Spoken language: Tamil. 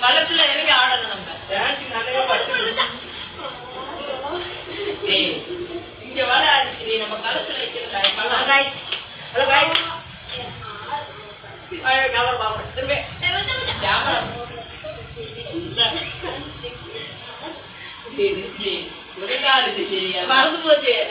பள்ளத்துல இறங்கி ஆடணும் நம்ம. டான்ஸ் நிறைய பட்டு. இங்க வர அடிச்சு நம்ம களத்துல வைக்கிறோம். பள்ளம் காய். ஹலோ காய். கவர் பாப்பா. திரும்ப. கேமரா. ஒழுங்கா இருக்கு சரியா. மறந்து போச்சு.